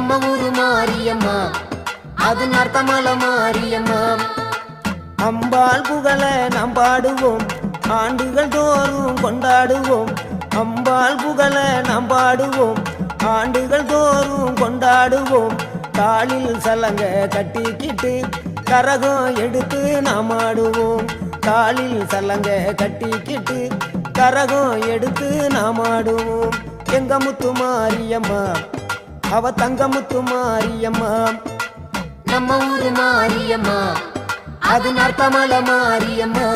நம்ம ஊரு மாரியம்மா, அது நர்த்தமலை மாரியம்மா. அம்பாள் புகழ நாம் பாடுவோம், ஆண்டுகள் தோறும் கொண்டாடுவோம். அம்பாள் புகழ நாம் பாடுவோம், ஆண்டுகள் தோறும் கொண்டாடுவோம். காலில் சலங்க கட்டிக்கிட்டு கரகம் எடுத்து நாம் ஆடுவோம். காலில் சலங்க கட்டிக்கிட்டு கரகம் எடுத்து நாம் ஆடுவோம். எங்க முத்து மாரியம்மா, அவ தங்க முத்து மாரியம்மா. நம்ம ஊரு மாரியம்மா, அது நர்த்தமலை மாரியம்மா.